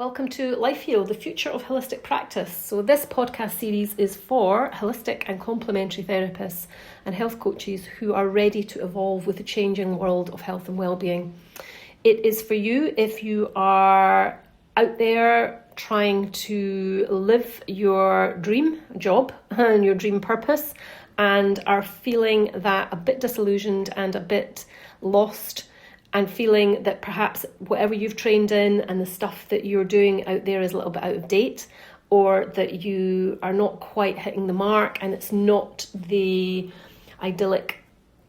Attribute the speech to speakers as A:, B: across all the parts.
A: Welcome to LifeHeal, the future of holistic practice. So this podcast series is for holistic and complementary therapists and health coaches who are ready to evolve with the changing world of health and well-being. It is for you if you are out there trying to live your dream job and your dream purpose and are feeling that a bit disillusioned and a bit lost, and feeling that perhaps whatever you've trained in and the stuff that you're doing out there is a little bit out of date, or that you are not quite hitting the mark and it's not the idyllic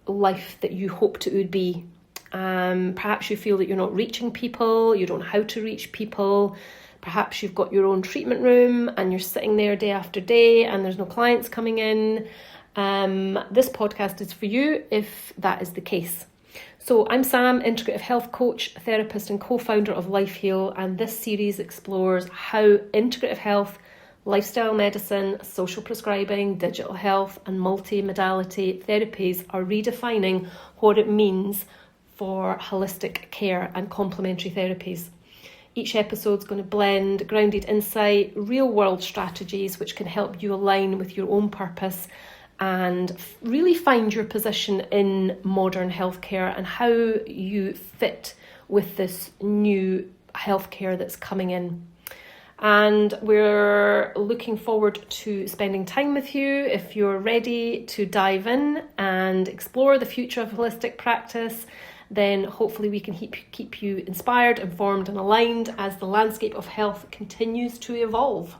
A: life that you hoped it would be. Perhaps you feel that you're not reaching people, you don't know how to reach people. Perhaps you've got your own treatment room and you're sitting there day after day and there's no clients coming in. This podcast is for you if that is the case. So I'm Sam, integrative health coach, therapist and co-founder of LifeHeal, and this series explores how integrative health, lifestyle medicine, social prescribing, digital health and multi-modality therapies are redefining what it means for holistic care and complementary therapies. Each episode is going to blend grounded insight, real-world strategies which can help you align with your own purpose and really find your position in modern healthcare and how you fit with this new healthcare that's coming in. And we're looking forward to spending time with you. If you're ready to dive in and explore the future of holistic practice, then hopefully we can keep you inspired, informed and aligned as the landscape of health continues to evolve.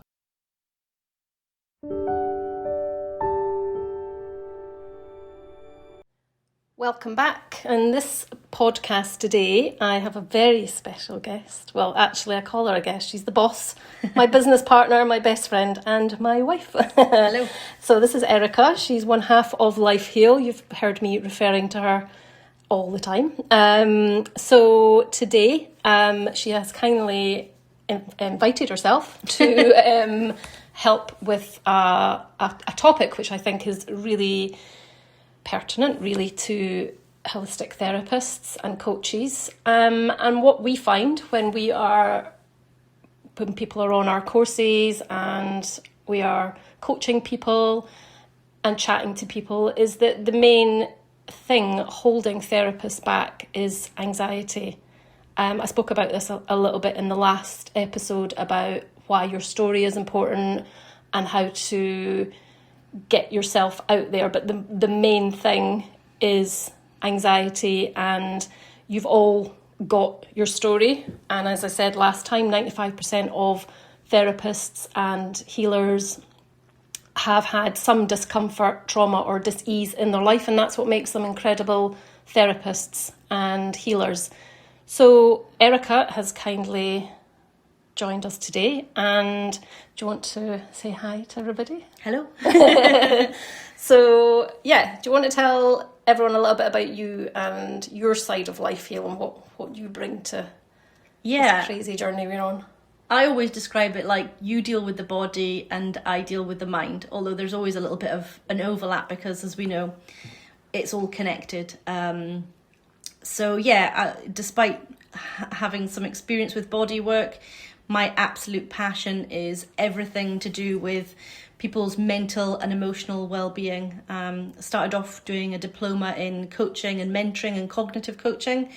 A: Welcome back. In this podcast today, I have a very special guest. Well, actually, I call her a guest. She's the boss, my business partner, my best friend, and my wife.
B: Hello.
A: So this is Erica. She's one half of LifeHeal. You've heard me referring to her all the time. So today, she has kindly invited herself to help with a topic which I think is really pertinent really to holistic therapists and coaches, and what we find when people are on our courses and we are coaching people and chatting to people is that the main thing holding therapists back is anxiety. I spoke about this a little bit in the last episode about why your story is important and how to get yourself out there, but the main thing is anxiety, and you've all got your story. And as I said last time, 95% of therapists and healers have had some discomfort, trauma or dis-ease in their life, and that's what makes them incredible therapists and healers. So Erica has kindly joined us today, and do you want to say hi to everybody?
B: Hello.
A: So yeah, do you want to tell everyone a little bit about you and your side of LifeHeal and what you bring to this crazy journey we're on?
B: I always describe it like you deal with the body and I deal with the mind, although there's always a little bit of an overlap because, as we know, it's all connected. Despite having some experience with body work, my absolute passion is everything to do with people's mental and emotional well-being. Started off doing a diploma in coaching and mentoring and cognitive coaching.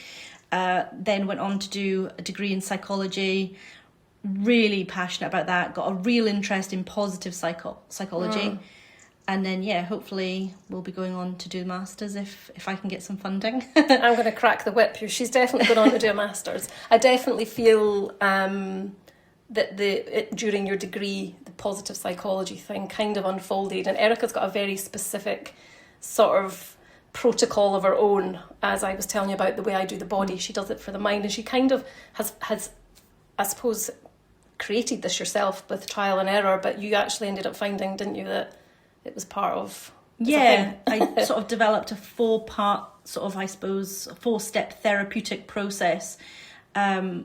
B: Then went on to do a degree in psychology. Really passionate about that. Got a real interest in positive psychology. And then, hopefully we'll be going on to do the Masters if I can get some funding.
A: I'm going to crack the whip. She's definitely going on to do a Masters. I definitely feel that during your degree, the positive psychology thing kind of unfolded. And Erica's got a very specific sort of protocol of her own. As I was telling you about the way I do the body, she does it for the mind. And she kind of has I suppose, created this yourself with trial and error. But you actually ended up finding, didn't you, that it was part of...
B: Yeah, I sort of developed a 4-part sort of, I suppose, 4-step therapeutic process,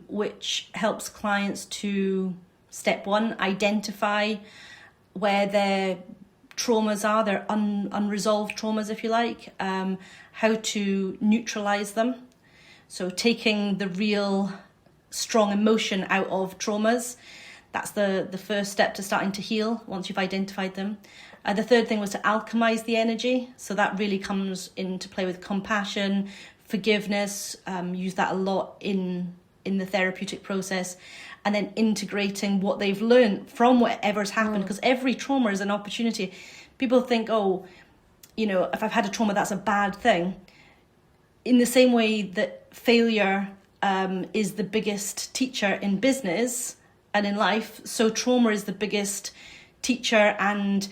B: which helps clients to, step 1, identify where their traumas are, their unresolved traumas, if you like, how to neutralise them. So taking the real strong emotion out of traumas. That's the first step to starting to heal once you've identified them. The third thing was to alchemize the energy. So that really comes into play with compassion, forgiveness, use that a lot in the therapeutic process, and then integrating what they've learned from whatever's happened, because every trauma is an opportunity. People think, oh, if I've had a trauma, that's a bad thing. In the same way that failure is the biggest teacher in business and in life, so trauma is the biggest teacher and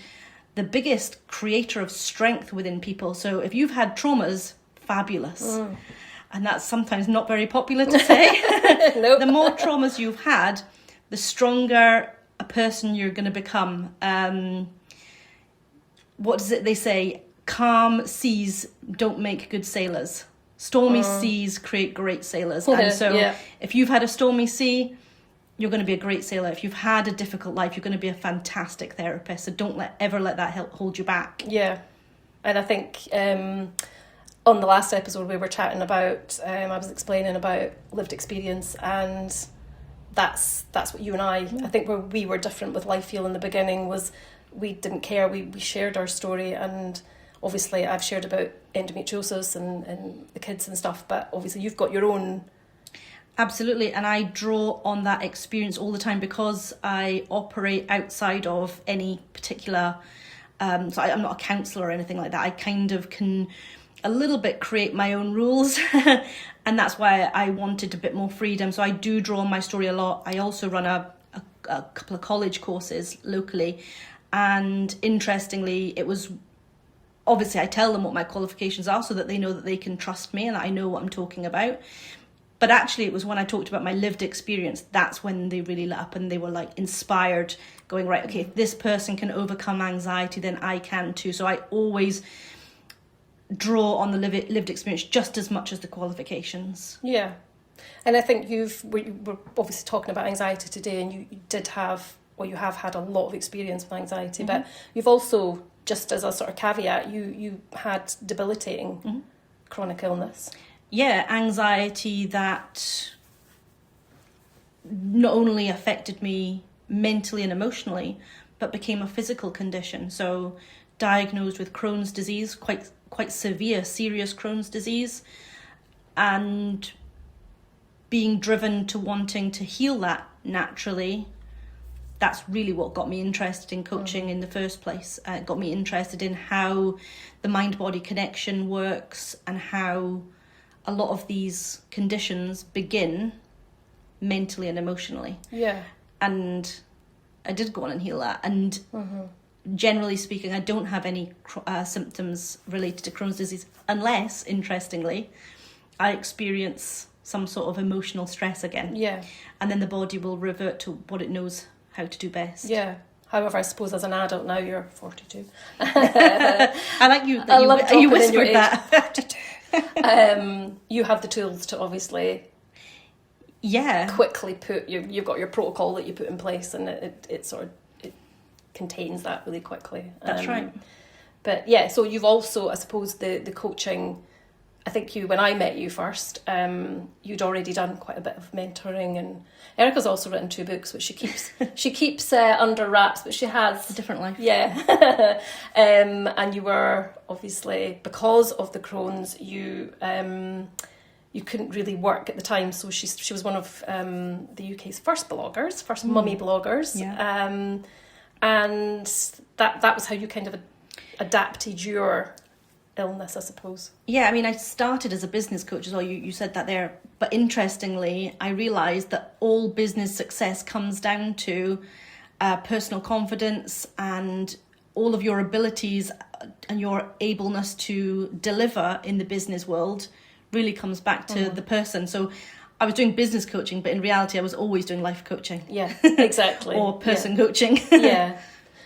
B: the biggest creator of strength within people. So if you've had traumas, fabulous. And that's sometimes not very popular to say.
A: Nope.
B: The more traumas you've had, the stronger a person you're going to become. What is it they say? Calm seas don't make good sailors. Stormy seas create great sailors. And so if you've had a stormy sea, you're going to be a great sailor. If you've had a difficult life, you're going to be a fantastic therapist. So don't ever let that hold you back.
A: Yeah. And I think on the last episode we were chatting about, I was explaining about lived experience, and that's what you and I think where we were different with LifeHeal in the beginning was we didn't care. We shared our story, and obviously I've shared about endometriosis and the kids and stuff, but obviously you've got your own.
B: Absolutely, and I draw on that experience all the time because I operate outside of any particular, so I'm not a counsellor or anything like that. I kind of can a little bit create my own rules and that's why I wanted a bit more freedom. So I do draw on my story a lot. I also run a couple of college courses locally, and interestingly, it was obviously I tell them what my qualifications are so that they know that they can trust me and that I know what I'm talking about. But actually, it was when I talked about my lived experience, that's when they really lit up and they were like inspired, going, right, okay, if this person can overcome anxiety, then I can too. So I always draw on the lived experience just as much as the qualifications.
A: Yeah. And I think we're obviously talking about anxiety today, and you have had a lot of experience with anxiety, but you've also, just as a sort of caveat, you had debilitating chronic illness.
B: Yeah, anxiety that not only affected me mentally and emotionally, but became a physical condition. So diagnosed with Crohn's disease, quite severe, serious Crohn's disease, and being driven to wanting to heal that naturally. That's really what got me interested in coaching in the first place. It got me interested in how the mind-body connection works and how a lot of these conditions begin mentally and emotionally. Yeah. And I did go on and heal that. And generally speaking, I don't have any symptoms related to Crohn's disease unless, interestingly, I experience some sort of emotional stress again. Yeah. And then the body will revert to what it knows how to do best. Yeah. However, I suppose as an adult now, you're 42. I like you. You whispered that.
A: 42. You have the tools to obviously quickly put you've got your protocol that you put in place, and it contains that really quickly.
B: That's right.
A: But yeah, so you've also, I suppose, the coaching, I think when I met you first, you'd already done quite a bit of mentoring, and Erica's also written 2 books, which she keeps under wraps, but she has
B: a different life.
A: Yeah. And you were obviously, because of the Crohn's, you couldn't really work at the time, so she was one of the UK's first mummy bloggers. Yeah. And that was how you kind of adapted your illness, I suppose.
B: Yeah, I mean, I started as a business coach as well. You said that there. But interestingly, I realised that all business success comes down to personal confidence, and all of your abilities and your ableness to deliver in the business world really comes back to the person. So I was doing business coaching, but in reality, I was always doing life coaching.
A: Yeah, exactly.
B: Or person coaching.
A: Yeah.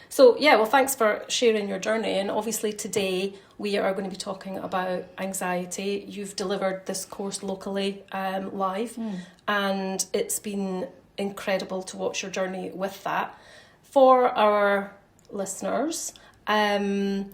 A: So, yeah, well, thanks for sharing your journey. And obviously today we are going to be talking about anxiety. You've delivered this course locally, live, and it's been incredible to watch your journey with that. For our listeners, I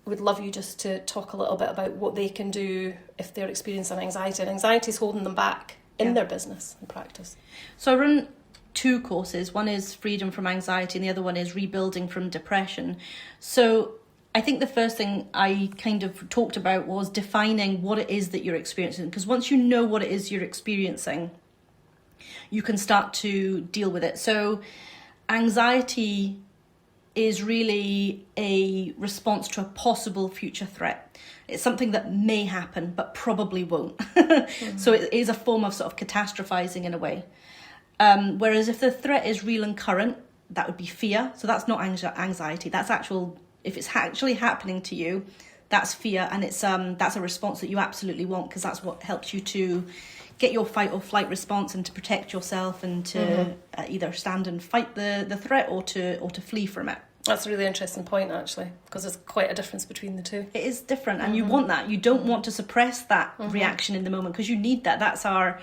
A: would love you just to talk a little bit about what they can do if they're experiencing anxiety. And anxiety is holding them back in their business and practice.
B: So I run 2 courses. One is Freedom from Anxiety and the other one is Rebuilding from Depression. So I think the first thing I kind of talked about was defining what it is that you're experiencing. Because once you know what it is you're experiencing, you can start to deal with it. So anxiety is really a response to a possible future threat. It's something that may happen, but probably won't. So it is a form of sort of catastrophizing in a way. Whereas if the threat is real and current, that would be fear. So that's not anxiety. That's if it's actually happening to you, that's fear. And that's a response that you absolutely want, because that's what helps you to get your fight or flight response and to protect yourself and to either stand and fight the threat or to flee from it.
A: That's a really interesting point, actually, because there's quite a difference between the two.
B: It is different, and you want that. You don't want to suppress that reaction in the moment, because you need that. That's a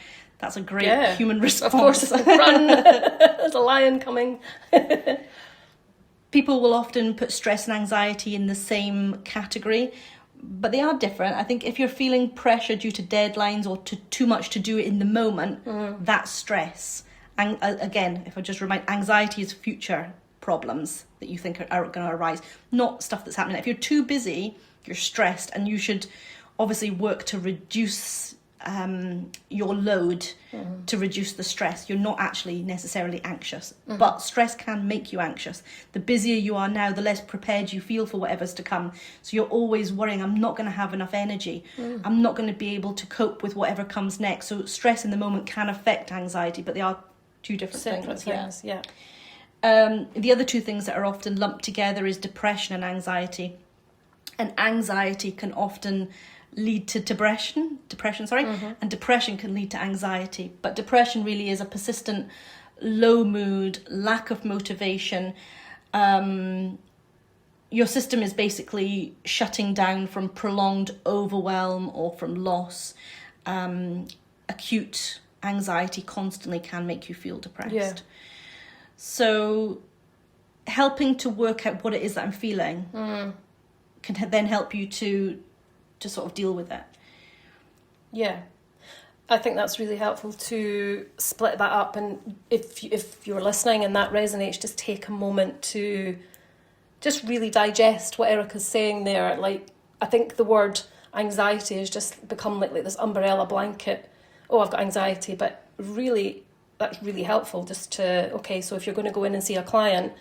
B: great human response.
A: Of course, run. There's a lion coming.
B: People will often put stress and anxiety in the same category, but they are different. I think if you're feeling pressure due to deadlines or to too much to do in the moment, that's stress. And again, if I just remind, anxiety is future problems that you think are going to arise, not stuff that's happening. If you're too busy, you're stressed, and you should obviously work to reduce your load to reduce the stress. You're not actually necessarily anxious, but stress can make you anxious. The busier you are now, the less prepared you feel for whatever's to come. So you're always worrying, I'm not going to have enough energy. I'm not going to be able to cope with whatever comes next. So stress in the moment can affect anxiety, but they are 2 different things.
A: Yeah.
B: The other 2 things that are often lumped together is depression and anxiety. And anxiety can often lead to depression, and depression can lead to anxiety. But depression really is a persistent low mood, lack of motivation. Your system is basically shutting down from prolonged overwhelm or from loss. Acute anxiety constantly can make you feel depressed.
A: Yeah.
B: So helping to work out what it is that I'm feeling can then help you to sort of deal with it.
A: Yeah. I think that's really helpful to split that up. And if you're listening and that resonates, just take a moment to just really digest what Erica's saying there. Like, I think the word anxiety has just become like this umbrella blanket. Oh, I've got anxiety. But really, that's really helpful just to, okay, so if you're going to go in and see a client,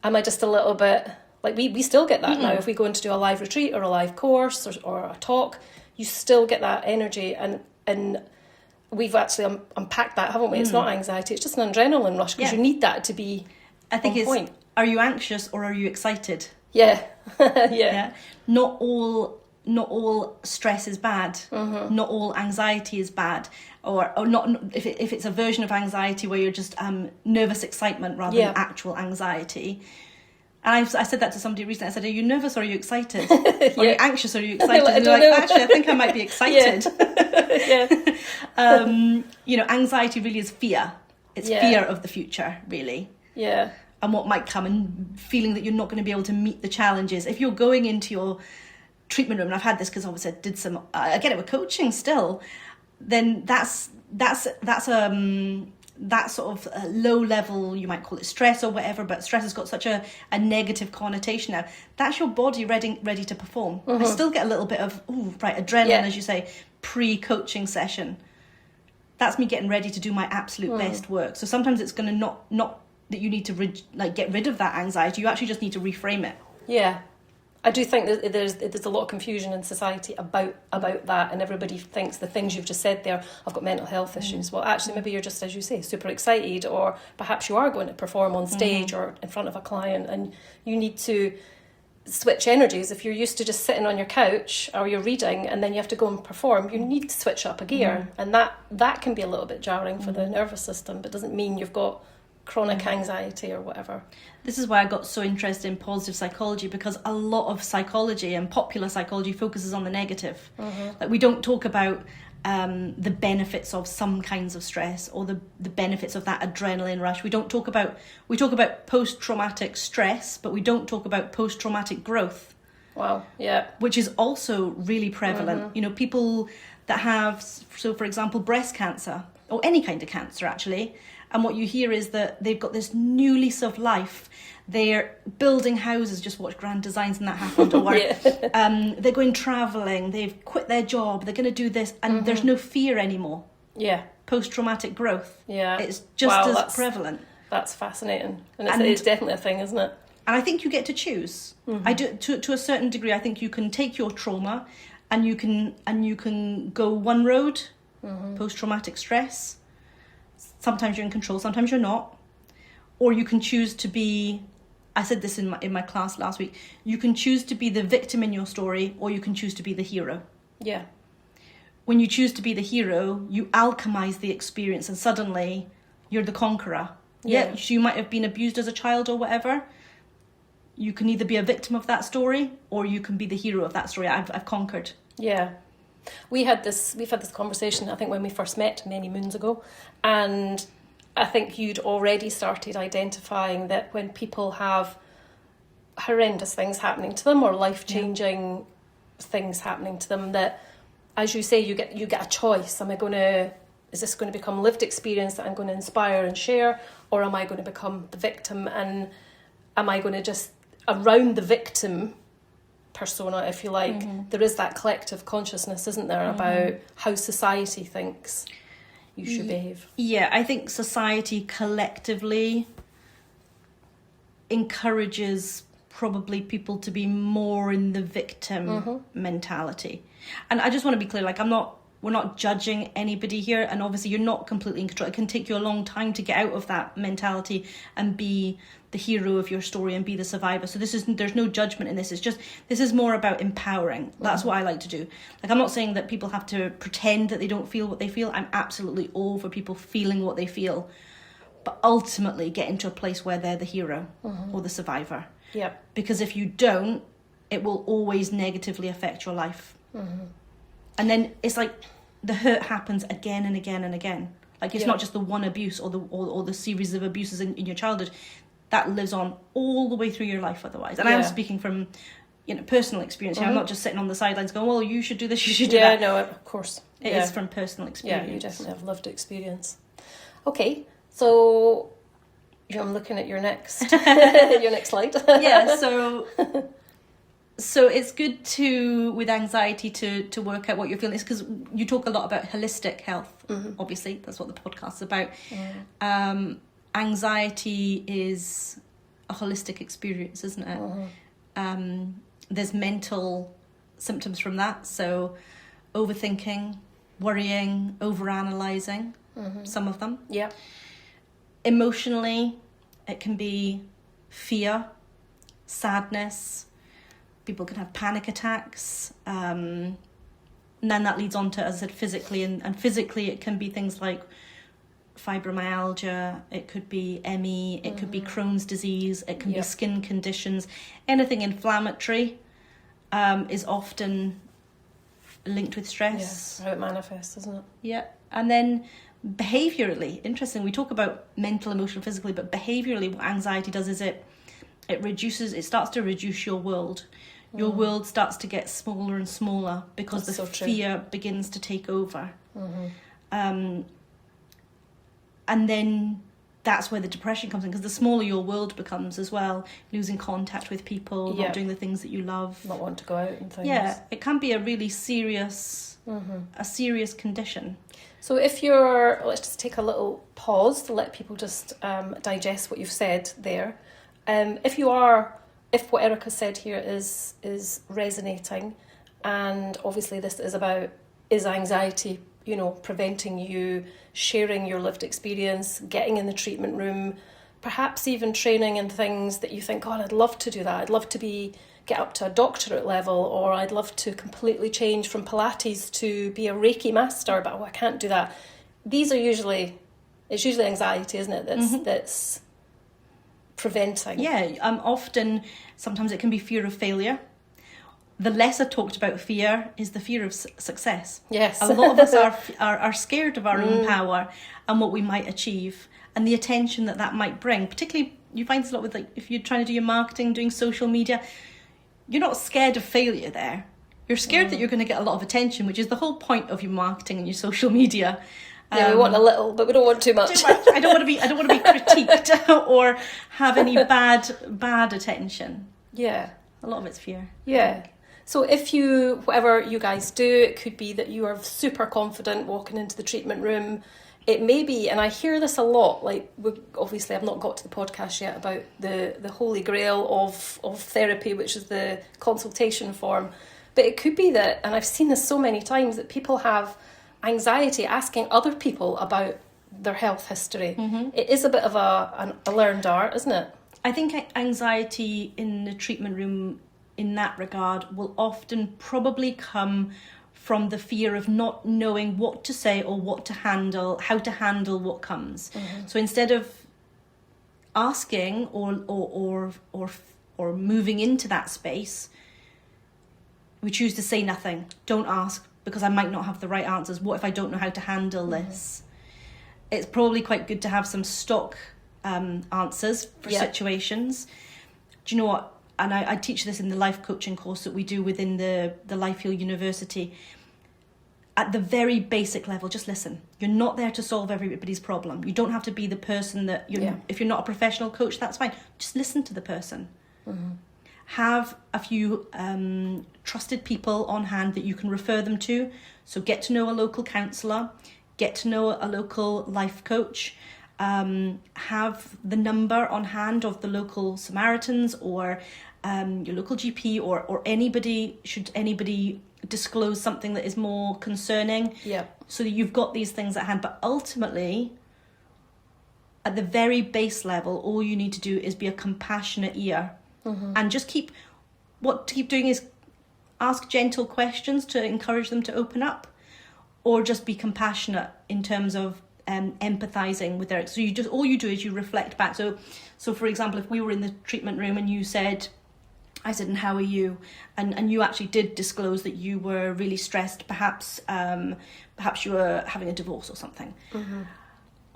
A: am I just a little bit, like we still get that now. If we go in to do a live retreat or a live course or a talk, you still get that energy. And we've actually unpacked that, haven't we? It's not anxiety, it's just an adrenaline rush, because you need that to be on point.
B: Are you anxious or are you excited?
A: Yeah. Yeah.
B: Not all stress is bad. Not all anxiety is bad, or not. If it's a version of anxiety where you're just nervous excitement rather than actual anxiety. And I said that to somebody recently. I said, "Are you nervous or are you excited? Are you anxious or are you excited?"
A: I
B: and they're like, "Actually, I think I might be excited." Anxiety really is fear. It's fear of the future, really.
A: Yeah.
B: And what might come, and feeling that you're not going to be able to meet the challenges. If you're going into your treatment room, and I've had this because obviously I get it with coaching still, then that's that sort of low level, you might call it stress or whatever, but stress has got such a negative connotation now. That's your body ready to perform. I still get a little bit of adrenaline, as you say, pre-coaching session. That's me getting ready to do my absolute best work. So sometimes it's going to not that you need to get rid of that anxiety. You actually just need to reframe it.
A: Yeah. I do think that there's a lot of confusion in society about that, and everybody thinks the things you've just said there, I've got mental health issues. Well, actually, maybe you're just, as you say, super excited, or perhaps you are going to perform on stage or in front of a client, and you need to switch energies. If you're used to just sitting on your couch or you're reading and then you have to go and perform, you need to switch up a gear, and that can be a little bit jarring for the nervous system, but doesn't mean you've got chronic anxiety or whatever.
B: This is why I got so interested in positive psychology, because a lot of psychology and popular psychology focuses on the negative. Like, we don't talk about the benefits of some kinds of stress or the benefits of that adrenaline rush. We talk about post-traumatic stress, but we don't talk about post-traumatic growth.
A: Wow, yeah.
B: Which is also really prevalent. People that have, so for example, breast cancer. or any kind of cancer actually. And what you hear is that they've got this new lease of life. They're building houses, just watch Grand Designs and that happened. Or they're going travelling, they've quit their job, they're going to do this, and there's no fear anymore.
A: Yeah.
B: Post-traumatic growth.
A: Yeah.
B: It's just as prevalent.
A: That's fascinating. And it's definitely a thing, isn't it?
B: And I think you get to choose. I do to a certain degree. I think you can take your trauma and you can go one road, post-traumatic stress. Sometimes you're in control, sometimes you're not. Or you can choose to be, I said this in my class last week, you can choose to be the victim in your story, or you can choose to be the hero.
A: Yeah.
B: When you choose to be the hero, you alchemize the experience and suddenly you're the conqueror. Yeah. So you might have been abused as a child or whatever. You can either be a victim of that story or you can be the hero of that story. I've conquered.
A: Yeah. We've had this conversation, I think, when we first met many moons ago, and I think you'd already started identifying that when people have horrendous things happening to them or life-changing things happening to them, that, as you say, you get a choice. Is this going to become lived experience that I'm going to inspire and share, or am I going to become the victim, and am I going to just, around the victim persona, if you like, there is that collective consciousness, isn't there, about how society thinks you should behave.
B: Yeah, I think society collectively encourages probably people to be more in the victim mentality. And I just want to be clear, like, we're not judging anybody here, and obviously you're not completely in control. It can take you a long time to get out of that mentality and be the hero of your story and be the survivor. So there's no judgment in this. It's just, this is more about empowering. That's what I like to do. Like, I'm not saying that people have to pretend that they don't feel what they feel. I'm absolutely all for people feeling what they feel, but ultimately get into a place where they're the hero or the survivor.
A: Yeah.
B: Because if you don't, it will always negatively affect your life. And then it's like the hurt happens again and again and again. Like, it's not just the one abuse or the series of abuses in your childhood. That lives on all the way through your life otherwise. And I'm speaking from, personal experience. I'm not just sitting on the sidelines going, well, you should do this, you should do that.
A: Yeah, no, of course.
B: It is from personal experience.
A: Yeah, you definitely have lived experience. Okay, so I'm looking at your next slide.
B: Yeah, so it's good with anxiety to work out what you're feeling. It's because you talk a lot about holistic health. Obviously, that's what the podcast's about. Anxiety is a holistic experience, isn't it? There's mental symptoms from that. So overthinking, worrying, overanalyzing, some of them.
A: Yeah.
B: Emotionally, it can be fear, sadness. People can have panic attacks. And then that leads on to, as I said, physically. And physically, it can be things like fibromyalgia, it could be ME, it could be Crohn's disease, it can be skin conditions. Anything inflammatory is often linked with stress.
A: Yeah, how it manifests, isn't it?
B: Yeah. And then behaviourally, interesting, we talk about mental, emotional, physically, but behaviourally what anxiety does is it starts to reduce your world. Your world starts to get smaller and smaller because the fear begins to take over. And then that's where the depression comes in, because the smaller your world becomes as well, losing contact with people, not doing the things that you love.
A: Not want to go out and things.
B: Yeah, it can be a really serious condition.
A: So let's just take a little pause to let people just digest what you've said there. If what Erica said here is resonating, and obviously this is about, is anxiety, preventing you sharing your lived experience, getting in the treatment room, perhaps even training in things that you think, God, I'd love to do that. I'd love to get up to a doctorate level, or I'd love to completely change from Pilates to be a Reiki master, but I can't do that. It's usually anxiety, isn't it? That's preventing.
B: Yeah, sometimes it can be fear of failure. The lesser talked about fear is the fear of success.
A: Yes.
B: A lot of us are scared of our own power and what we might achieve and the attention that might bring. Particularly, you find this a lot with, like, if you're trying to do your marketing, doing social media, you're not scared of failure there. You're scared that you're going to get a lot of attention, which is the whole point of your marketing and your social media.
A: Yeah, we want a little, but we don't want too much.
B: Too much. I don't want to be critiqued or have any bad attention.
A: Yeah.
B: A lot of it's fear.
A: Yeah. So whatever you guys do, it could be that you are super confident walking into the treatment room. It may be, and I hear this a lot, like, obviously I've not got to the podcast yet about the holy grail of therapy, which is the consultation form. But it could be that, and I've seen this so many times, that people have anxiety asking other people about their health history. Mm-hmm. It is a bit of a learned art, isn't it?
B: I think anxiety in the treatment room in that regard will often probably come from the fear of not knowing what to say or what to handle, how to handle what comes. Mm-hmm. So instead of asking or moving into that space, we choose to say nothing. Don't ask, because I might not have the right answers. What if I don't know how to handle this? It's probably quite good to have some stock answers for situations. Do you know what? And I teach this in the life coaching course that we do within the LifeHeal University. At the very basic level, just listen. You're not there to solve everybody's problem. You don't have to be the person that if you're not a professional coach, that's fine. Just listen to the person. Mm-hmm. Have a few trusted people on hand that you can refer them to. So get to know a local counsellor, get to know a local life coach, have the number on hand of the local Samaritans or your local GP or anybody, should anybody disclose something that is more concerning. Yeah. So that you've got these things at hand. But ultimately, at the very base level, all you need to do is be a compassionate ear. Mm-hmm. And just keep doing is ask gentle questions to encourage them to open up, or just be compassionate in terms of empathizing with their. So all you do is you reflect back. So for example, if we were in the treatment room and I said, and how are you? And you actually did disclose that you were really stressed. Perhaps you were having a divorce or something. Mm-hmm.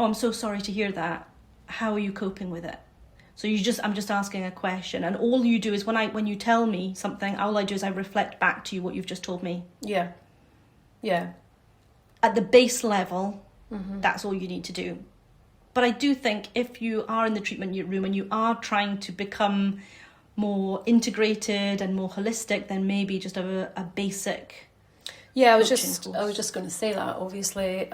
B: Oh, I'm so sorry to hear that. How are you coping with it? So I'm just asking a question, and all you do is when you tell me something, all I do is I reflect back to you what you've just told me. Yeah. Yeah. At the base level, mm-hmm. That's all you need to do. But I do think if you are in the treatment room and you are trying to become more integrated and more holistic, then maybe just have a basic. Yeah, I was just going to say that. Obviously,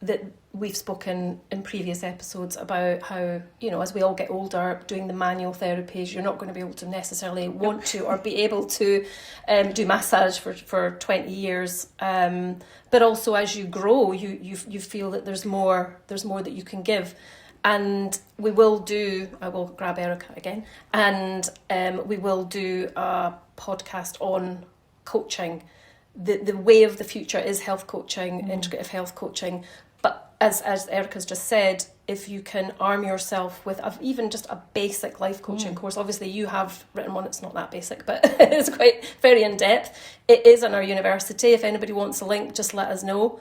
B: that we've spoken in previous episodes about how, as we all get older, doing the manual therapies, you're not going to be able to necessarily want to or be able to do massage for 20 years. But also as you grow, you feel that there's more that you can give. And I will grab Erica again, and we will do a podcast on coaching. The way of the future is health coaching, integrative health coaching. But as Erica's just said, if you can arm yourself with even just a basic life coaching course, obviously you have written one, it's not that basic, but it's quite very in-depth. It is on our university. If anybody wants a link, just let us know.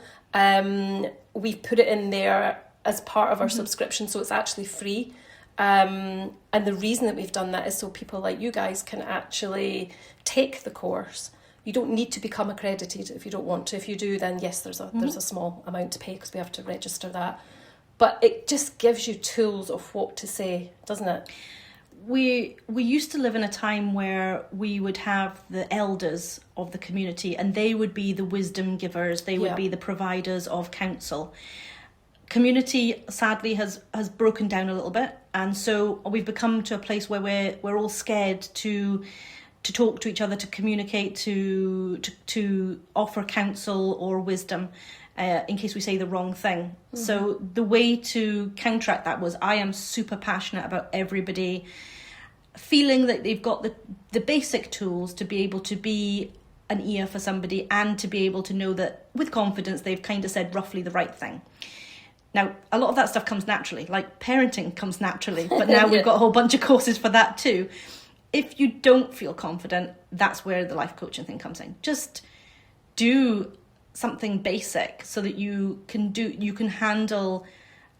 B: We've put it in there as part of our subscription, so it's actually free. And the reason that we've done that is so people like you guys can actually take the course. You don't need to become accredited if you don't want to. If you do, then yes, there's a small amount to pay because we have to register that. But it just gives you tools of what to say, doesn't it? We used to live in a time where we would have the elders of the community, and they would be the wisdom givers. They would be the providers of counsel. Community sadly has broken down a little bit, and so we've become to a place where we're all scared to talk to each other, to communicate, to offer counsel or wisdom in case we say the wrong thing. Mm-hmm. So the way to counteract that was I am super passionate about everybody feeling that they've got the basic tools to be able to be an ear for somebody and to be able to know that with confidence they've kind of said roughly the right thing. Now, a lot of that stuff comes naturally, like parenting comes naturally, but now we've got a whole bunch of courses for that too. If you don't feel confident, that's where the life coaching thing comes in. Just do something basic so that you can handle.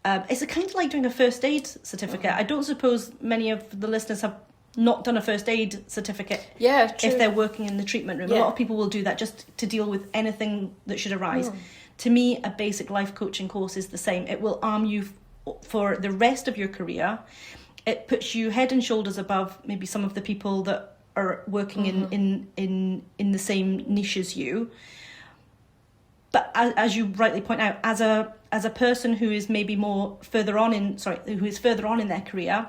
B: It's kind of like doing a first aid certificate. I don't suppose many of the listeners have not done a first aid certificate. Yeah, true. If they're working in the treatment room, a lot of people will do that just to deal with anything that should arise. to me, a basic life coaching course is the same. It will arm you for the rest of your career. It puts you head and shoulders above maybe some of the people that are working in the same niche as you. But as you rightly point out, as a person who is maybe further on in their career,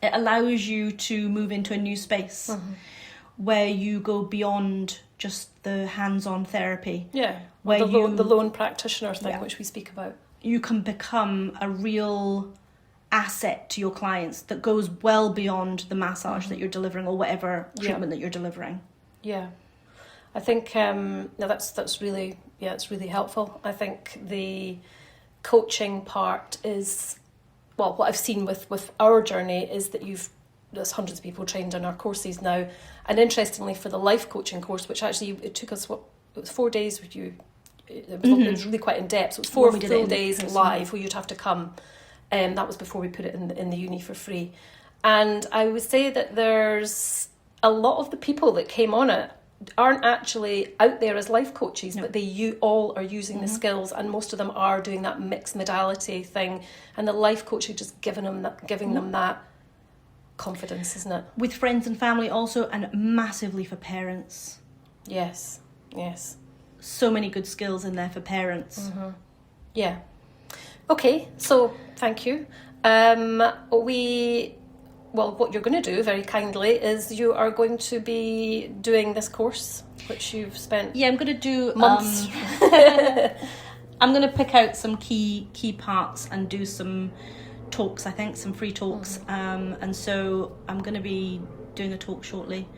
B: it allows you to move into a new space where you go beyond just the hands-on therapy.
A: Yeah,
B: where
A: the lone practitioner thing, which we speak about. You
B: can become a real asset to your clients that goes well beyond the massage that you're delivering or whatever treatment that you're delivering.
A: Yeah, I think that's really it's really helpful. I think the coaching part is, well, what I've seen with our journey is that there's hundreds of people trained in our courses now, and interestingly for the life coaching course, which actually it took us it was 4 days with you. It was really quite in depth. So it was 4 full days live where you'd have to come. That was before we put it in the uni for free. And I would say that there's a lot of the people that came on it aren't actually out there as life coaches, but you all are using the skills, and most of them are doing that mixed modality thing. And the life coach is just giving them that confidence, isn't it?
B: With friends and family also, and massively for parents.
A: Yes.
B: So many good skills in there for parents.
A: Yeah. Okay, so thank you. What you're going to do very kindly is you are going to be doing this course, which you've spent
B: I'm going to do
A: months.
B: I'm going to pick out some key parts and do some talks, I think, some free talks. And so I'm going to be doing a talk shortly.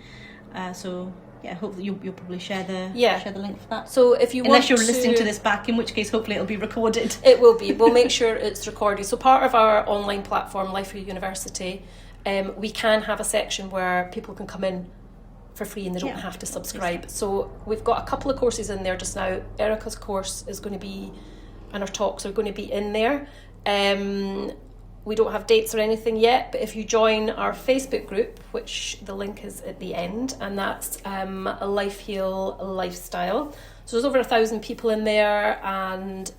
B: Hopefully you'll probably share the link for that.
A: So if you
B: unless you're listening to this back, in which case hopefully it'll be recorded.
A: It will be. We'll make sure it's recorded. So part of our online platform, LifeHeal University, we can have a section where people can come in for free and they don't have to subscribe. So we've got a couple of courses in there just now. Erica's course is going to be, and our talks are going to be in there. We don't have dates or anything yet, but if you join our Facebook group, which the link is at the end, and that's a LifeHeal Lifestyle. So there's over 1,000 people in there, and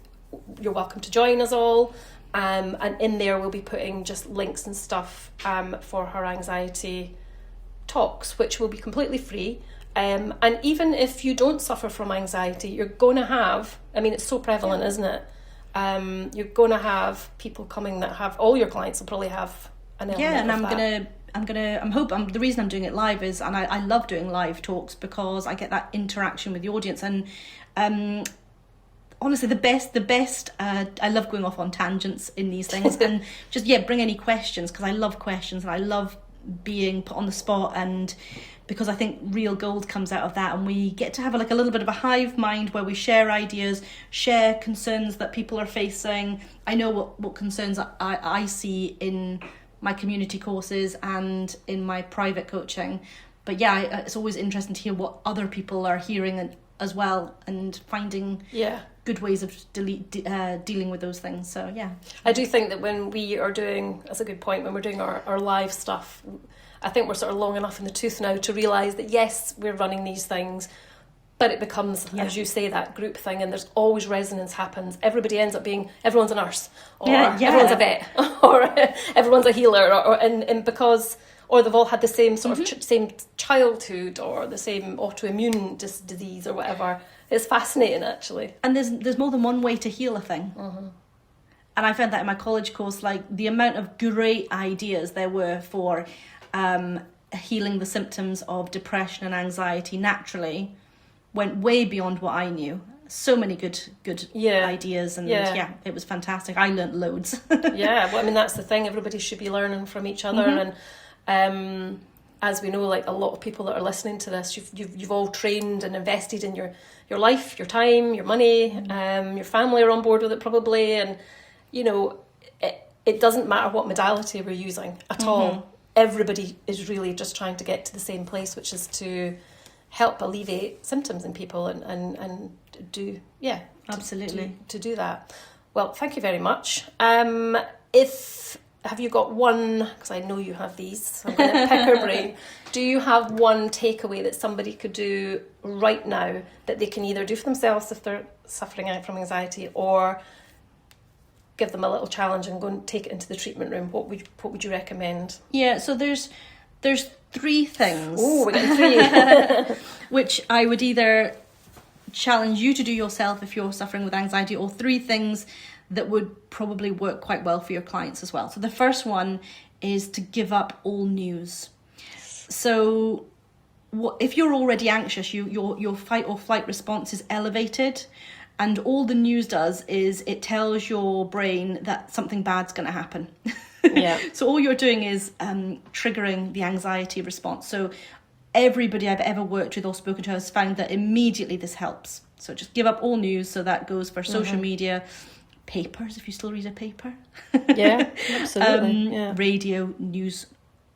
A: you're welcome to join us all. And in there we'll be putting just links and stuff for her anxiety talks, which will be completely free. And even if you don't suffer from anxiety, you're going to have, it's so prevalent, isn't it? You're going to have people coming that have, all your clients will probably have an element of that.
B: The reason I'm doing it live is, and I love doing live talks because I get that interaction with the audience, and honestly the best I love going off on tangents in these things and just bring any questions, because I love questions and I love being put on the spot, and because I think real gold comes out of that, and we get to have a little bit of a hive mind where we share ideas, share concerns that people are facing. I know what concerns I see in my community courses and in my private coaching, but it's always interesting to hear what other people are hearing as well, and finding good ways of dealing with those things. So
A: I do think that when we are doing, that's a good point, when we're doing our live stuff, I think we're sort of long enough in the tooth now to realise that yes, we're running these things, but it becomes, as you say, that group thing, and there's always resonance happens. Everybody ends up being, everyone's a nurse, or everyone's a vet, or everyone's a healer, and because, or they've all had the same sort of same childhood, or the same autoimmune disease or whatever. It's fascinating, actually.
B: And there's more than one way to heal a thing. And I found that in my college course, the amount of great ideas there were for healing the symptoms of depression and anxiety naturally went way beyond what I knew. So many good ideas, and it was fantastic. I learnt loads.
A: That's the thing. Everybody should be learning from each other, and as we know, a lot of people that are listening to this, you've all trained and invested in your life, your time, your money, your family are on board with it probably, and it doesn't matter what modality we're using at all. Everybody is really just trying to get to the same place, which is to help alleviate symptoms in people and do
B: absolutely
A: to do that. Well, thank you very much. Have you got one, because I know you have these, so I'm going to pick her brain. Do you have one takeaway that somebody could do right now that they can either do for themselves if they're suffering from anxiety, or give them a little challenge and go and take it into the treatment room? What would you recommend?
B: Yeah, so there's 3 things.
A: Oh, we're getting 3.
B: Which I would either challenge you to do yourself if you're suffering with anxiety, or 3 things that would probably work quite well for your clients as well. So the first one is to give up all news. So if you're already anxious, your fight or flight response is elevated, and all the news does is it tells your brain that something bad's going to happen.
A: Yeah.
B: So all you're doing is triggering the anxiety response. So everybody I've ever worked with or spoken to has found that immediately this helps. So just give up all news. So that goes for social media, papers, if you still read a paper.
A: Yeah, absolutely.
B: Radio, news,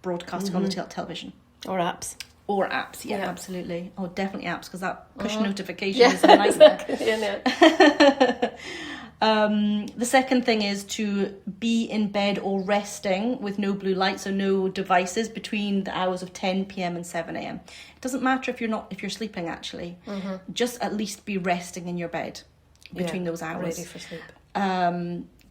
B: broadcasting on the television.
A: Or apps.
B: Or apps, yeah, absolutely. Oh, definitely apps, because that push notification
A: Yeah.
B: is a nightmare.
A: Yeah.
B: The second thing is to be in bed or resting with no blue light, so no devices between the hours of 10 p.m. and 7 a.m. It doesn't matter if you're sleeping, actually. Just at least be resting in your bed between those hours.
A: Ready for sleep.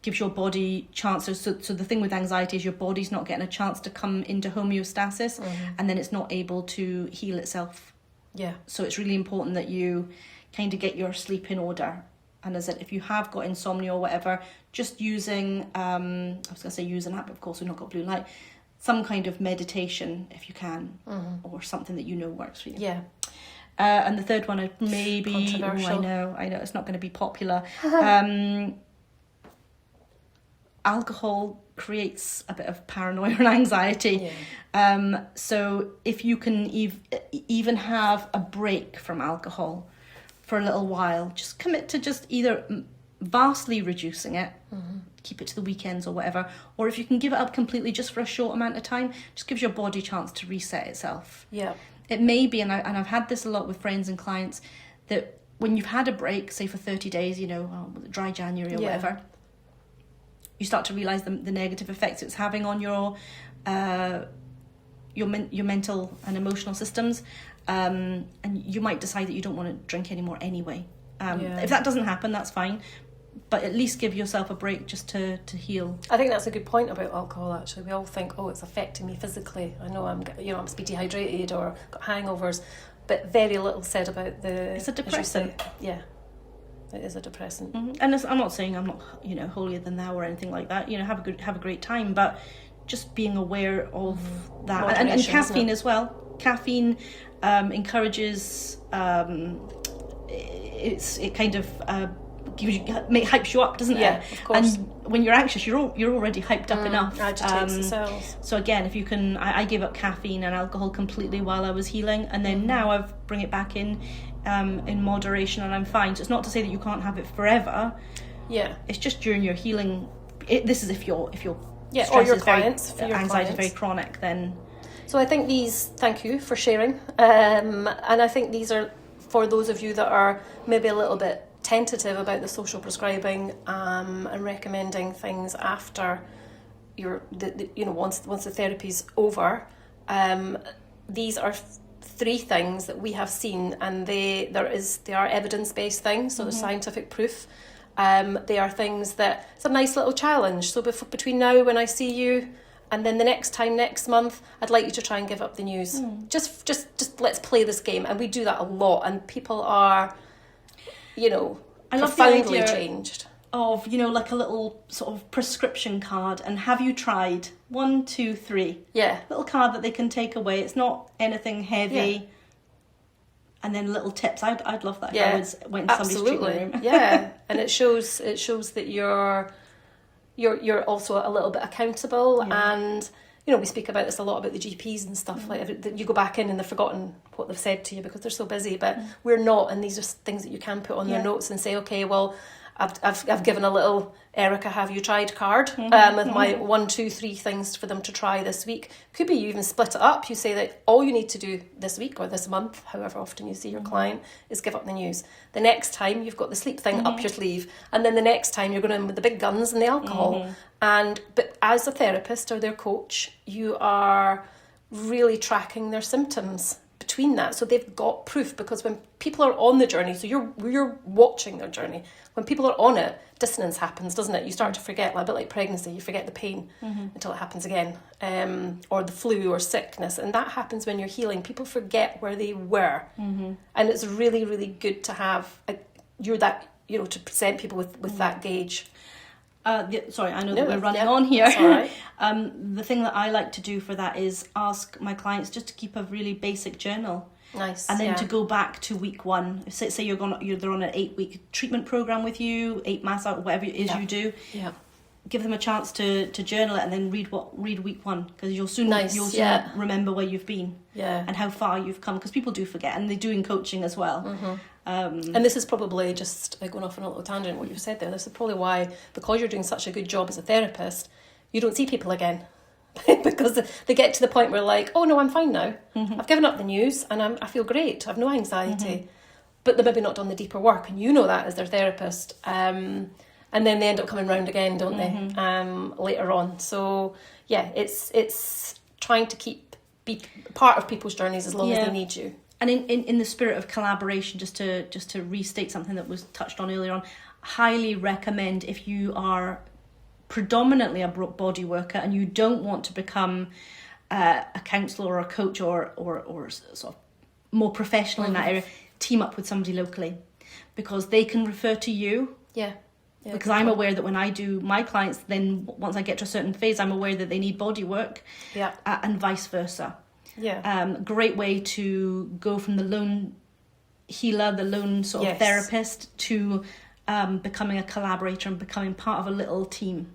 B: Gives your body chance. So the thing with anxiety is your body's not getting a chance to come into homeostasis, and then it's not able to heal itself.
A: Yeah.
B: So it's really important that you kind of get your sleep in order. And as if you have got insomnia or whatever, just using, I was going to say use an app, of course we've not got blue light, some kind of meditation if you can, or something that you know works for you.
A: Yeah.
B: And the third one, maybe,
A: controversial.
B: I know, it's not going to be popular. Alcohol creates a bit of paranoia and anxiety.
A: Yeah.
B: So if you can even have a break from alcohol for a little while, just commit to just either vastly reducing it, keep it to the weekends or whatever, or if you can give it up completely just for a short amount of time, just gives your body a chance to reset itself.
A: Yeah.
B: It may be, and I've had this a lot with friends and clients, that when you've had a break, say for 30 days, dry January or whatever, you start to realise the negative effects it's having on your mental and emotional systems, and you might decide that you don't want to drink anymore anyway. If that doesn't happen, that's fine, but at least give yourself a break just to heal.
A: I think that's a good point about alcohol. Actually, we all think, it's affecting me physically. I know I'm dehydrated or got hangovers, but very little said about
B: It's a depressant.
A: Yeah. It is a depressant.
B: And I'm not saying I'm not, holier than thou or anything like that. Have a great time, but just being aware of that. And caffeine as well. Caffeine encourages. It kind of hypes you up, doesn't it?
A: Yeah, of course.
B: And when you're anxious, you're already hyped up enough.
A: Agitates the cells.
B: So again, if you can, I gave up caffeine and alcohol completely while I was healing, and then now I've bring it back in moderation, and I'm fine. So it's not to say that you can't have it forever.
A: Yeah.
B: It's just during your healing. This is if your
A: stress
B: or
A: your clients,
B: anxiety is very chronic, then.
A: So I think thank you for sharing, and I think these are for those of you that are maybe a little bit tentative about the social prescribing, and recommending things after once the therapy's over. These are 3 things that we have seen, and they are evidence-based things, so there's scientific proof. They are things that it's a nice little challenge. So between now when I see you and then the next time next month, I'd like you to try and give up the news. Just let's play this game, and we do that a lot, and people are,
B: I love
A: profoundly
B: the idea
A: changed.
B: Of like a little sort of prescription card, and have you tried 1, 2, 3?
A: Yeah,
B: little card that they can take away. It's not anything heavy.
A: Yeah.
B: And then little tips. I'd love that.
A: Yeah,
B: if I went to somebody's treatment room.
A: Yeah, and it shows that you're also a little bit accountable, and we speak about this a lot about the GPs and stuff. Like you go back in and they've forgotten what they've said to you because they're so busy, but we're not, and these are things that you can put on their notes and say, okay, well, I've given a little Erica, have you tried card with my 1, 2, 3 things for them to try this week. Could be you even split it up. You say that all you need to do this week or this month, however often you see your client, is give up the news. The next time you've got the sleep thing up your sleeve, and then the next time you're going in with the big guns and the alcohol. But as a therapist or their coach, you are really tracking their symptoms between that, so they've got proof. Because when people are on the journey, so you're watching their journey, when people are on it, dissonance happens, doesn't it? You start to forget, like a bit like pregnancy, you forget the pain until it happens again, or the flu or sickness, and that happens when you're healing. People forget where they were, and it's really, really good to have to present people with that gauge.
B: Sorry, I know that we're running on here.
A: That's all right.
B: The thing that I like to do for that is ask my clients just to keep a really basic journal.
A: Nice.
B: And then to go back to week 1. Say they're on an 8-week treatment program with you, 8 massage, whatever it is you do. Yeah. Give them a chance to journal it, and then read week 1, because you'll soon remember where you've been and how far you've come, because people do forget, and they do in coaching as well.
A: And this is probably just going off on a little tangent, what you've said there. This is probably why, because you're doing such a good job as a therapist, you don't see people again. Because they get to the point where like, oh no, I'm fine now. I've given up the news and I feel great. I have no anxiety. But they've maybe not done the deeper work, and you know that as their therapist. And then they end up coming round again, don't they? Later on. So yeah, it's trying to be part of people's journeys as long as they need you.
B: And in the spirit of collaboration, just to restate something that was touched on earlier on, highly recommend, if you are predominantly a body worker and you don't want to become a counsellor or a coach or sort of more professional in that area, team up with somebody locally, because they can refer to you. Yeah, because I'm aware that when I do my clients, then once I get to a certain phase, I'm aware that they need body work. And vice versa. Great way to go from the lone healer, the lone sort of therapist, to becoming a collaborator and becoming part of a little team.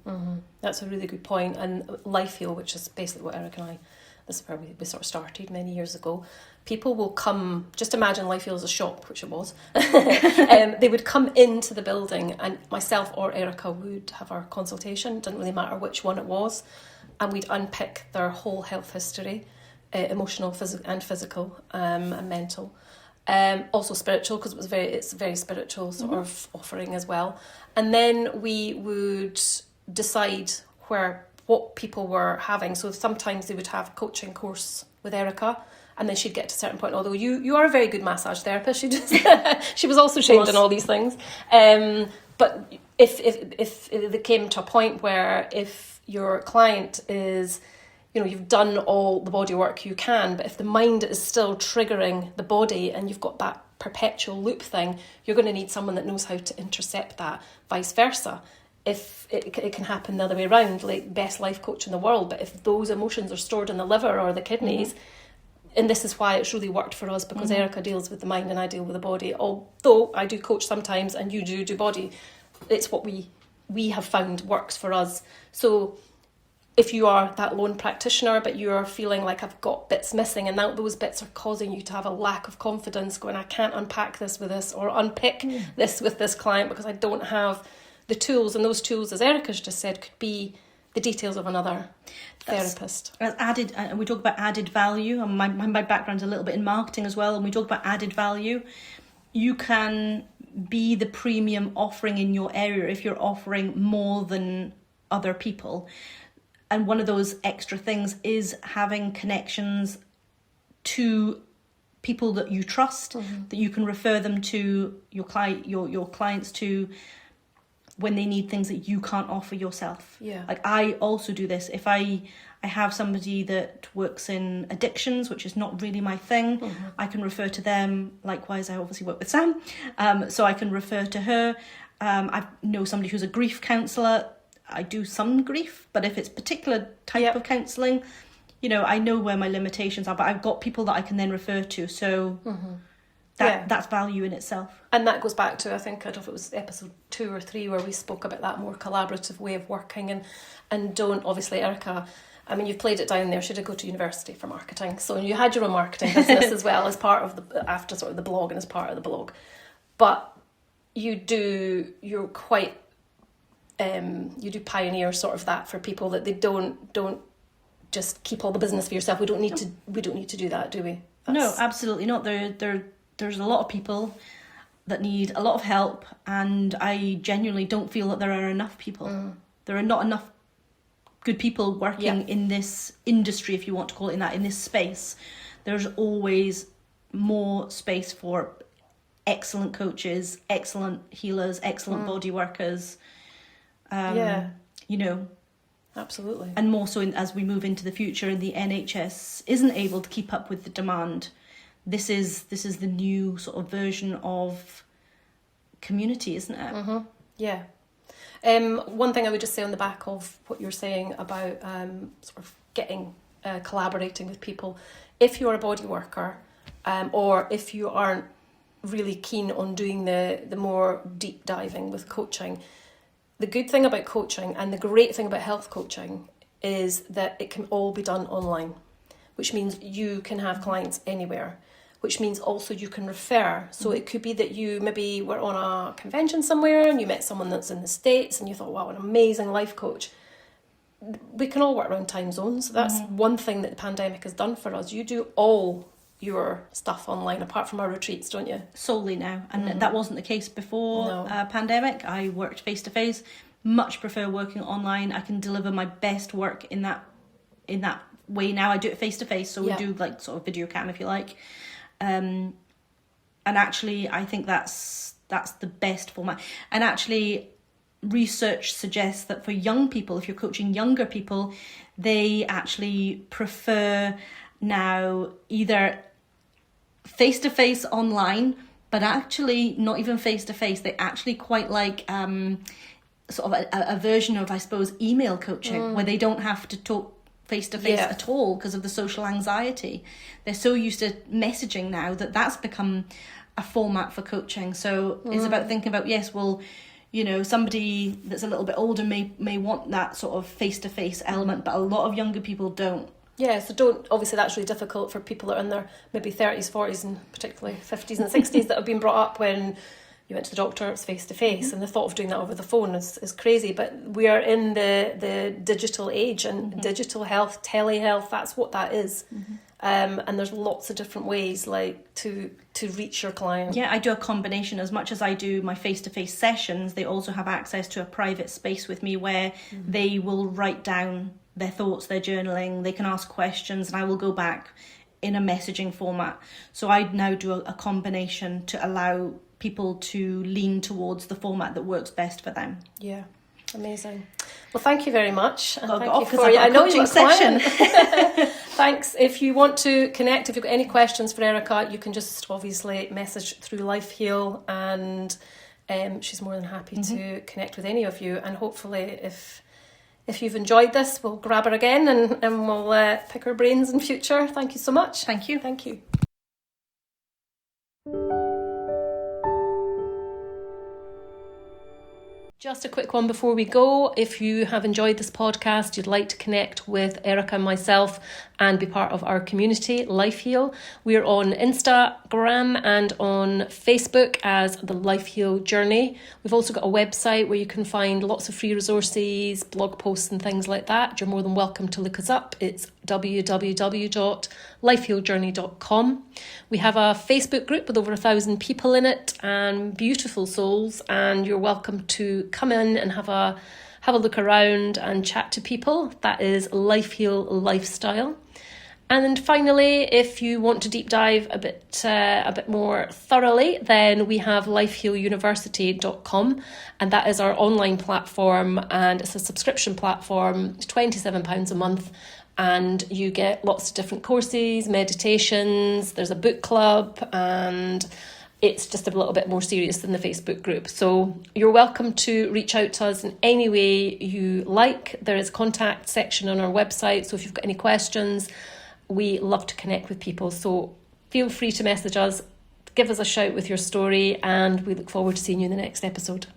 A: That's a really good point. And LifeHeal, which is basically what Eric and I, this is where we sort of started many years ago. People will come, just imagine LifeHeal as a shop, which it was. They would come into the building, and myself or Erica would have our consultation. Didn't really matter which one it was, and we'd unpick their whole health history, emotional, physical, and mental. Also spiritual, because it's a very spiritual sort of offering as well. And then we would decide what people were having. So sometimes they would have a coaching course with Erica, and then she'd get to a certain point. Although you are a very good massage therapist, she was also trained in all these things. But if it came to a point where if your client is, you've done all the body work you can, but if the mind is still triggering the body and you've got that perpetual loop thing, you're going to need someone that knows how to intercept that. Vice versa. If it can happen the other way around, like best life coach in the world, but if those emotions are stored in the liver or the kidneys, and this is why it's really worked for us, because Erica deals with the mind and I deal with the body. Although I do coach sometimes and you do body, it's what we have found works for us. So if you are that lone practitioner, but you're feeling like I've got bits missing, and those bits are causing you to have a lack of confidence, going, I can't unpack this with this, or unpick this with this client because I don't have the tools. And those tools, as Erica's just said, could be the details of another therapist.
B: Added, and we talk about added value, and my background's a little bit in marketing as well, and we talk about added value. You can be the premium offering in your area if you're offering more than other people. And one of those extra things is having connections to people that you trust, that you can refer them to, your clients to, when they need things that you can't offer yourself. Yeah. Like I also do this. If I have somebody that works in addictions, which is not really my thing, I can refer to them. Likewise, I obviously work with Sam, so I can refer to her. I know somebody who's a grief counsellor. I do some grief, but if it's particular type of counselling, I know where my limitations are, but I've got people that I can then refer to. So that's value in itself.
A: And that goes back to, I think, I don't know if it was episode 2 or 3 where we spoke about that more collaborative way of working, and don't, obviously, Erica, I mean, you've played it down there. She did go to university for marketing. So you had your own marketing business as well as part of after sort of the blog and as part of the blog. But you're quite, you do pioneer sort of that for people, that they don't just keep all the business for yourself. We don't need to do that, do we?
B: No, absolutely not. There's a lot of people that need a lot of help, and I genuinely don't feel that there are enough people. There are not enough good people working in this industry, if you want to call it that, in this space, there's always more space for excellent coaches, excellent healers, excellent body workers. You know,
A: absolutely.
B: And more so as we move into the future and the NHS isn't able to keep up with the demand. This is the new sort of version of community, isn't it?
A: Mm-hmm. Yeah. One thing I would just say on the back of what you're saying about sort of collaborating with people, if you're a body worker, or if you aren't really keen on doing the more deep diving with coaching, the good thing about coaching and the great thing about health coaching is that it can all be done online, which means you can have clients anywhere, which means also you can refer. So it could be that you maybe were on a convention somewhere and you met someone that's in the States and you thought, wow, an amazing life coach. We can all work around time zones. So that's one thing that the pandemic has done for us. You do all your stuff online apart from our retreats, don't you?
B: Solely now. And that wasn't the case before pandemic. I worked face to face. Much prefer working online. I can deliver my best work in that way now. I do it face to face, so we do like sort of video cam, if you like. And actually I think that's the best format. And actually research suggests that for young people, if you're coaching younger people, they actually prefer now either face-to-face online, but actually not even face-to-face. They actually quite like sort of a version of, I suppose, email coaching, where they don't have to talk face-to-face at all because of the social anxiety. They're so used to messaging now that's become a format for coaching. So it's about thinking about, yes, well, you know, somebody that's a little bit older may want that sort of face-to-face element, but a lot of younger people don't.
A: Yeah, so obviously that's really difficult for people that are in their maybe 30s, 40s and particularly 50s and 60s that have been brought up when you went to the doctor, it's face-to-face, and the thought of doing that over the phone is crazy. But we are in the digital age, and digital health, telehealth, that's what that is. And there's lots of different ways like to reach your client.
B: Yeah, I do a combination. As much as I do my face-to-face sessions, they also have access to a private space with me where they will write down their thoughts, their journaling, they can ask questions, and I will go back in a messaging format. So I now do a combination to allow people to lean towards the format that works best for them.
A: Yeah, amazing. Well, thank you very much. And thank you
B: for I know you've got a session.
A: Thanks. If you want to connect, if you've got any questions for Erica, you can just obviously message through LifeHeal, and she's more than happy to connect with any of you. And hopefully, if you've enjoyed this, we'll grab her again and we'll pick her brains in future. Thank you so much.
B: Thank you.
A: Thank you. Just a quick one before we go. If you have enjoyed this podcast, you'd like to connect with Erica and myself and be part of our community, LifeHeal. We're on Instagram and on Facebook as the LifeHeal Journey. We've also got a website where you can find lots of free resources, blog posts and things like that. You're more than welcome to look us up. It's www.lifehealjourney.com. We have a Facebook group with over 1,000 people in it and beautiful souls, and you're welcome to come in and have a look around and chat to people. That is LifeHeal Lifestyle. And then finally, if you want to deep dive a bit more thoroughly, then we have lifehealuniversity.com, and that is our online platform, and it's a subscription platform. It's £27 a month, and you get lots of different courses, meditations, there's a book club, and it's just a little bit more serious than the Facebook group. So you're welcome to reach out to us in any way you like. There is a contact section on our website, so if you've got any questions, we love to connect with people. So feel free to message us, give us a shout with your story, and we look forward to seeing you in the next episode.